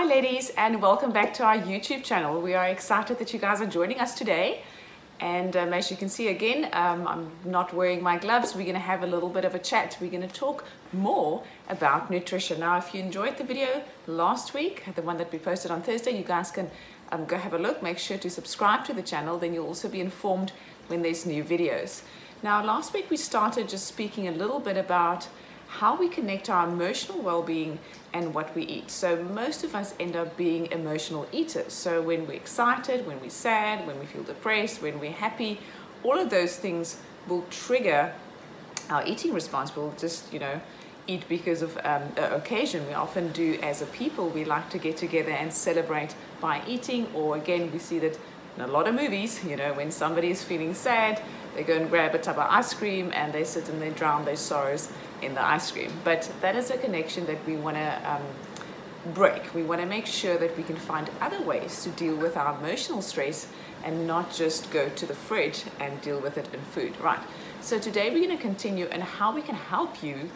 ladies, and welcome back to our YouTube channel. We are excited that you guys are joining us today. And as you can see again, I'm not wearing my gloves. We're going to have a little bit of a chat. We're going to talk more about nutrition. Now, if you enjoyed the video last week, the one that we posted on Thursday, you guys can go have a look. Make sure to subscribe to the channel. Then you'll also be informed when there's new videos. Now, last week we started just speaking a little bit about how we connect our emotional well-being and what we eat. So most of us end up being emotional eaters. So when we're excited, when we're sad, when we feel depressed, when we're happy, all of those things will trigger our eating response. We'll just, eat because of an occasion. We often do as a people. We like to get together and celebrate by eating, or again, we see that in a lot of movies, when somebody is feeling sad, they go and grab a tub of ice cream and they sit and they drown their sorrows in the ice cream. But that is a connection that we want to break. We want to make sure that we can find other ways to deal with our emotional stress and not just go to the fridge and deal with it in food, right? So today we're going to continue on how we can help you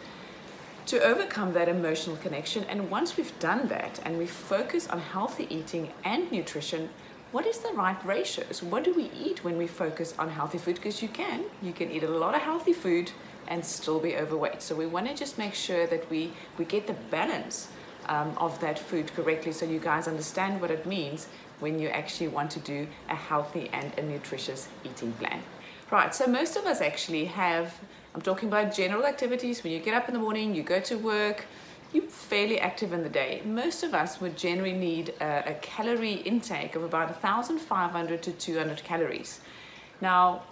to overcome that emotional connection. And once we've done that and we focus on healthy eating and nutrition, what is the right ratios? What do we eat when we focus on healthy food? Because you can eat a lot of healthy food and still be overweight. So we want to just make sure that we get the balance of that food correctly, so you guys understand what it means when you actually want to do a healthy and a nutritious eating plan. Right, so most of us actually have, I'm talking about general activities. When you get up in the morning, you go to work, you're fairly active in the day. Most of us would generally need a calorie intake of about 1,500 to 200 calories. Now,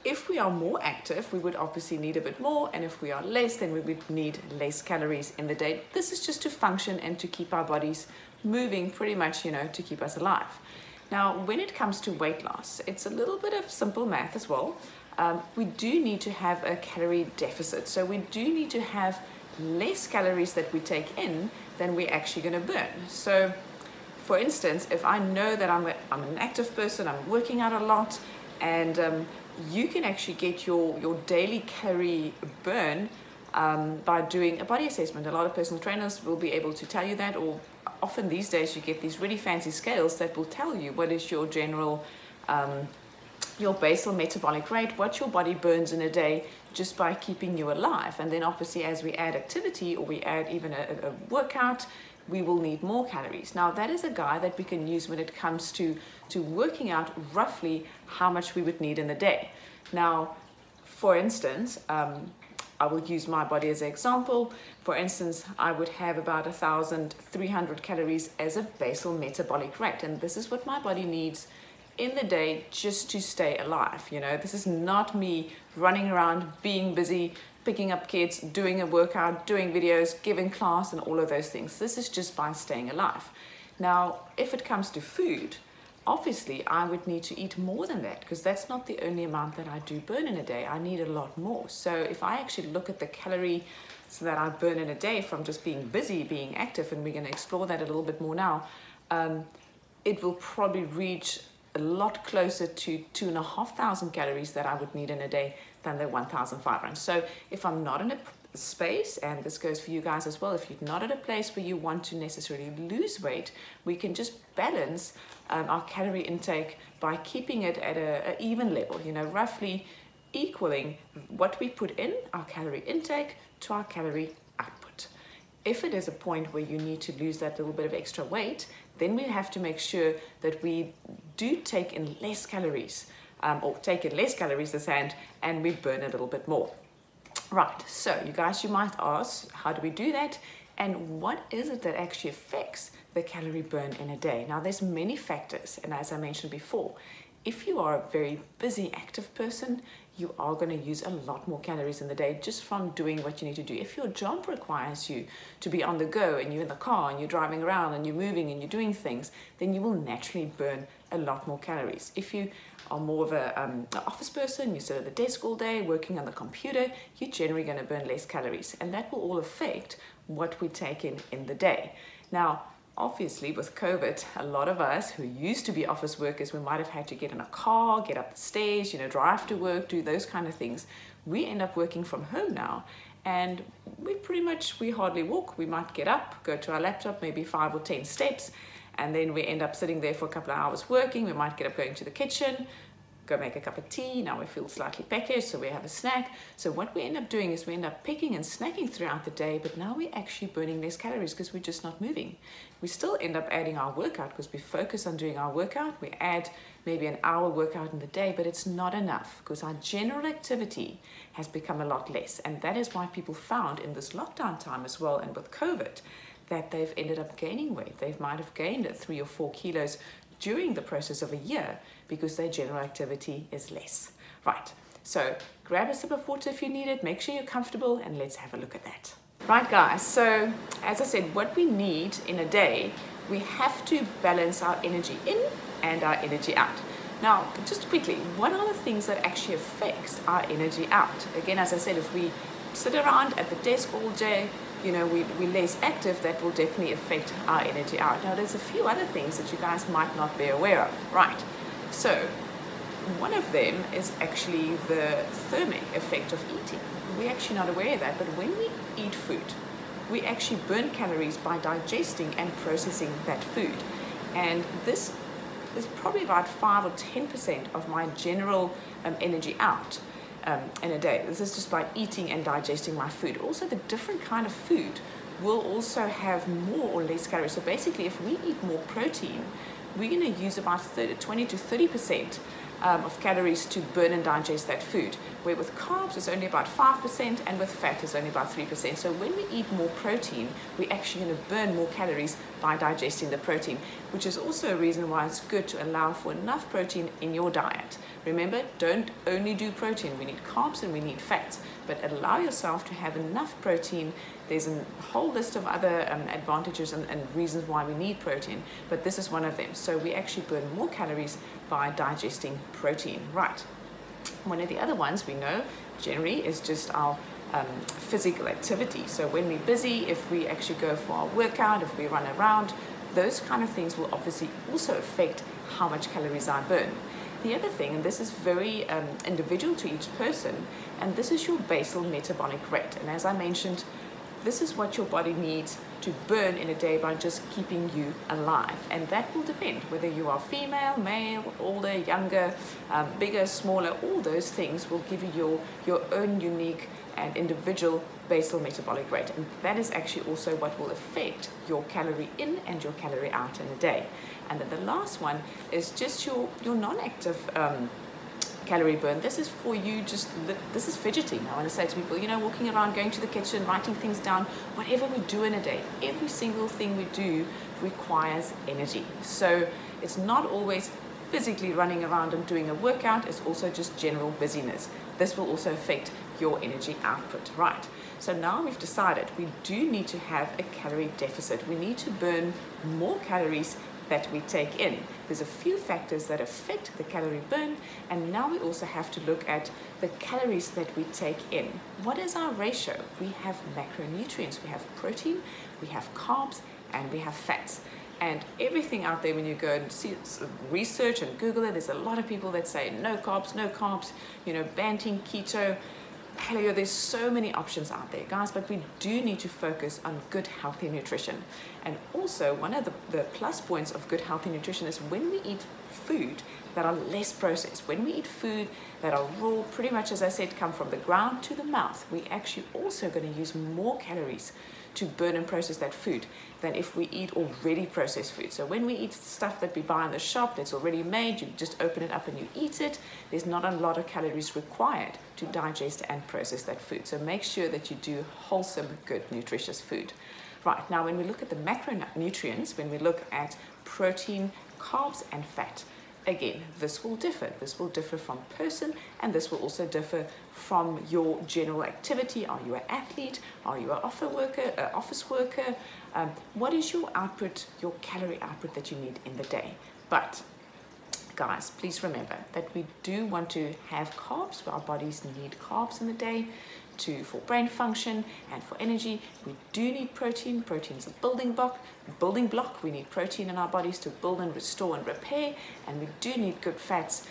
if we are more active, we would obviously need a bit more, and if we are less, then we would need less calories in the day. This is just to function and to keep our bodies moving, pretty much, to keep us alive. Now, when it comes to weight loss, it's a little bit of simple math as well. We do need to have a calorie deficit. So we do need to have less calories that we take in than we're actually going to burn. So for instance, if I know that I'm an active person, I'm working out a lot, and you can actually get your daily calorie burn by doing a body assessment. A lot of personal trainers will be able to tell you that, or often these days you get these really fancy scales that will tell you what is your general your basal metabolic rate, what your body burns in a day just by keeping you alive. And then obviously as we add activity, or we add even a workout, we will need more calories. Now that is a guide that we can use when it comes to working out roughly how much we would need in the day. Now, for instance, I will use my body as an example. For instance, I would have about 1,300 calories as a basal metabolic rate. And this is what my body needs in the day just to stay alive. This is not me running around, being busy, picking up kids, doing a workout, doing videos, giving class, and all of those things. This is just by staying alive. Now, if it comes to food, obviously I would need to eat more than that, because that's not the only amount that I do burn in a day. I need a lot more. So if I actually look at the calories that I burn in a day from just being busy, being active, and we're going to explore that a little bit more now, it will probably reach a lot closer to 2,500 calories that I would need in a day than the 1,500. So if I'm not in a space, and this goes for you guys as well, if you're not at a place where you want to necessarily lose weight, we can just balance our calorie intake by keeping it at an even level, roughly equaling what we put in, our calorie intake, to our calorie output. If it is a point where you need to lose that little bit of extra weight, then we have to make sure that we do take in less calories, or take in less calories this hand, and we burn a little bit more. Right, so you guys, you might ask, how do we do that? And what is it that actually affects the calorie burn in a day? Now, there's many factors, and as I mentioned before, if you are a very busy, active person, you are going to use a lot more calories in the day just from doing what you need to do. If your job requires you to be on the go, and you're in the car, and you're driving around, and you're moving, and you're doing things, then you will naturally burn a lot more calories. If you are more of an office person, you sit at the desk all day, working on the computer, you're generally going to burn less calories. And that will all affect what we take in the day. Now, obviously, with COVID, a lot of us who used to be office workers, we might have had to get in a car, get up the stairs, drive to work, do those kind of things. We end up working from home now, and we hardly walk. We might get up, go to our laptop, maybe 5 or 10 steps, and then we end up sitting there for a couple of hours working. We might get up, going to the kitchen, go make a cup of tea. Now we feel slightly peckish, so we have a snack. So what we end up doing is we end up picking and snacking throughout the day, but now we're actually burning less calories because we're just not moving. We still end up adding our workout because we focus on doing our workout. We add maybe an hour workout in the day, but it's not enough because our general activity has become a lot less. And that is why people found in this lockdown time as well, and with COVID, that they've ended up gaining weight. They might have gained 3 or 4 kilos during the process of a year because their general activity is less. Right, so grab a sip of water if you need it, make sure you're comfortable, and let's have a look at that. Right guys, so as I said, what we need in a day, we have to balance our energy in and our energy out. Now, just quickly, what are the things that actually affects our energy out? Again, as I said, if we sit around at the desk all day, we're less active, that will definitely affect our energy out. Now, there's a few other things that you guys might not be aware of. Right, so one of them is actually the thermic effect of eating. We're actually not aware of that, but when we eat food, we actually burn calories by digesting and processing that food. And this is probably about 5 or 10% of my general energy out in a day. This is just by eating and digesting my food. Also, the different kind of food will also have more or less calories. So basically, if we eat more protein, we're going to use about 20 to 30% of calories to burn and digest that food, where with carbs it's only about 5% and with fat it's only about 3%. So when we eat more protein, we're actually going to burn more calories by digesting the protein, which is also a reason why it's good to allow for enough protein in your diet. Remember, don't only do protein. We need carbs and we need fats, but allow yourself to have enough protein. There's a whole list of other advantages and reasons why we need protein, but this is one of them. So we actually burn more calories by digesting protein. Right. One of the other ones we know generally is just our physical activity. So when we're busy, if we actually go for our workout, if we run around, those kind of things will obviously also affect how much calories I burn. The other thing, and this is very individual to each person, and this is your basal metabolic rate. And as I mentioned, this is what your body needs to burn in a day by just keeping you alive. And that will depend whether you are female, male, older, younger, bigger, smaller. All those things will give you your own unique and individual basal metabolic rate. And that is actually also what will affect your calorie in and your calorie out in a day. And then the last one is just your non-active calorie burn. This is for you, this is fidgeting. I want to say to people, walking around, going to the kitchen, writing things down, whatever we do in a day, every single thing we do requires energy. So it's not always physically running around and doing a workout, it's also just general busyness. This will also affect your energy output, right? So now we've decided we do need to have a calorie deficit. We need to burn more calories that we take in. There's a few factors that affect the calorie burn, and now we also have to look at the calories that we take in. What is our ratio? We have macronutrients, we have protein, we have carbs, and we have fats. And everything out there, when you go and see research and Google it, there's a lot of people that say no carbs, banting, keto, paleo. There's so many options out there, guys, but we do need to focus on good, healthy nutrition. And also, one of the plus points of good, healthy nutrition is when we eat food that are less processed, when we eat food that are raw, pretty much, as I said, come from the ground to the mouth, we actually also going to use more calories to burn and process that food than if we eat already processed food. So when we eat stuff that we buy in the shop that's already made, you just open it up and you eat it, there's not a lot of calories required to digest and process that food. So make sure that you do wholesome, good, nutritious food. Right, now when we look at the macronutrients, when we look at protein, carbs, and fat, again, this will differ. This will differ from person, and this will also differ from your general activity. Are you an athlete? Are you an office worker? What is your output, your calorie output that you need in the day? But guys, please remember that we do want to have carbs. Our bodies need carbs in the day for brain function and for energy. We do need protein. Protein's a building block. We need protein in our bodies to build and restore and repair, and we do need good fats,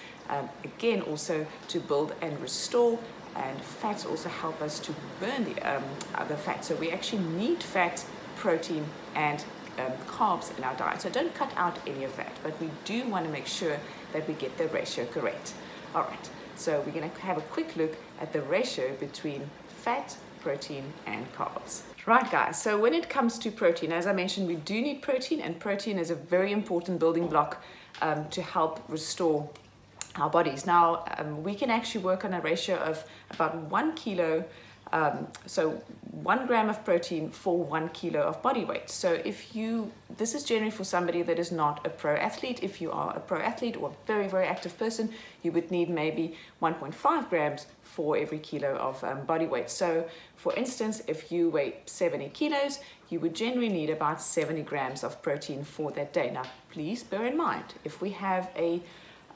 again, also to build and restore and fats also help us to burn the other fat. So we actually need fat, protein, and carbs in our diet. So don't cut out any of that, but we do want to make sure that we get the ratio correct. All right, so we're going to have a quick look at the ratio between fat, protein, and carbs. Right, guys, so when it comes to protein, as I mentioned, we do need protein, and protein is a very important building block to help restore our bodies. Now, we can actually work on a ratio of about 1 kilo, so 1 gram of protein for 1 kilo of body weight. So this is generally for somebody that is not a pro athlete. If you are a pro athlete or a very, very active person, you would need maybe 1.5 grams for every kilo of body weight. So for instance, if you weigh 70 kilos, you would generally need about 70 grams of protein for that day. Now, please bear in mind, if we have a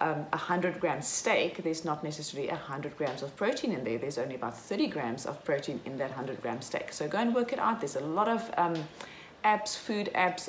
100-gram steak, there's not necessarily 100 grams of protein in there. There's only about 30 grams of protein in that 100-gram steak. So go and work it out. There's a lot of apps, food apps,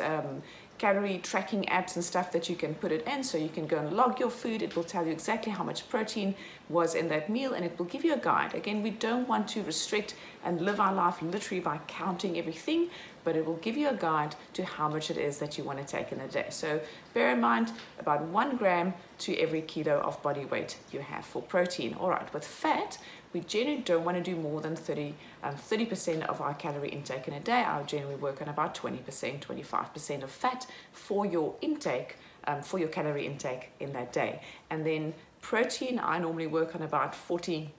calorie tracking apps and stuff that you can put it in. So you can go and log your food. It will tell you exactly how much protein was in that meal, and it will give you a guide. Again, we don't want to restrict and live our life literally by counting everything, but it will give you a guide to how much it is that you want to take in a day. So bear in mind, about 1 gram to every kilo of body weight you have for protein. All right, with fat, we generally don't want to do more than 30% of our calorie intake in a day. I'll generally work on about 20%, 25% of fat for your intake, for your calorie intake in that day. And then protein, I normally work on about 40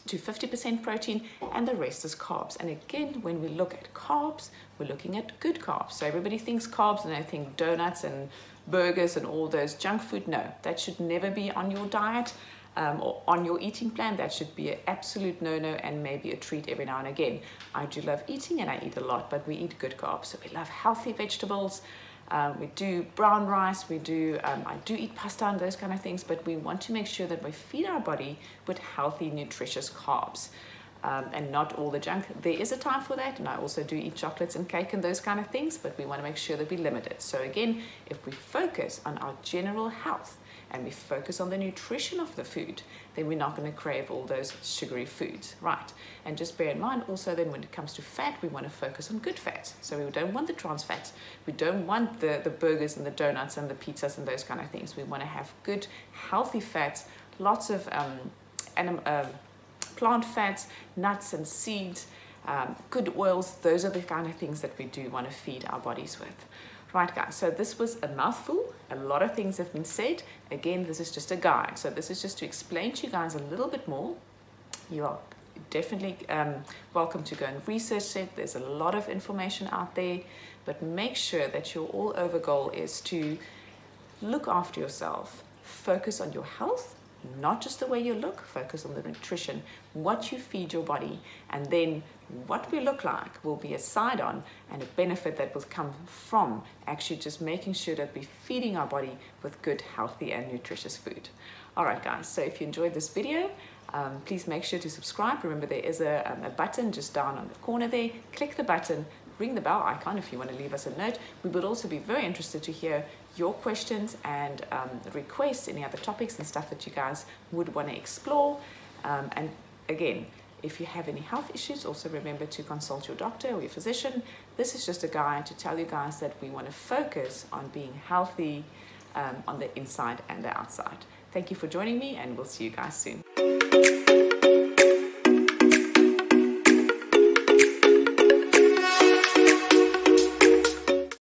to 50% protein, and the rest is carbs. And again, when we look at carbs, we're looking at good carbs. So everybody thinks carbs and they think donuts and burgers and all those junk food. No, that should never be on your diet or on your eating plan. That should be an absolute no-no, and maybe a treat every now and again. I do love eating, and I eat a lot, but we eat good carbs. So we love healthy vegetables. We do brown rice, I do eat pasta and those kind of things, but we want to make sure that we feed our body with healthy, nutritious carbs and not all the junk. There is a time for that, and I also do eat chocolates and cake and those kind of things, but we want to make sure that we limit it. So again, if we focus on our general health and we focus on the nutrition of the food, then we're not going to crave all those sugary foods, right? And just bear in mind also then when it comes to fat, we want to focus on good fats. So we don't want the trans fats. We don't want the burgers and the donuts and the pizzas and those kind of things. We want to have good, healthy fats, lots of plant fats, nuts and seeds, good oils. Those are the kind of things that we do want to feed our bodies with. Right, guys, so this was a mouthful. A lot of things have been said. Again, this is just a guide. So this is just to explain to you guys a little bit more. You are definitely welcome to go and research it. There's a lot of information out there, but make sure that your all-over goal is to look after yourself. Focus on your health, not just the way you look. Focus on the nutrition, what you feed your body, and then what we look like will be a side-on and a benefit that will come from actually just making sure that we're feeding our body with good, healthy, and nutritious food. All right, guys, so if you enjoyed this video, please make sure to subscribe. Remember, there is a button just down on the corner there. Click the button, ring the bell icon if you want to leave us a note. We would also be very interested to hear your questions and requests, any other topics and stuff that you guys would want to explore. And again, if you have any health issues, also remember to consult your doctor or your physician. This is just a guide to tell you guys that we want to focus on being healthy on the inside and the outside. Thank you for joining me, and we'll see you guys soon.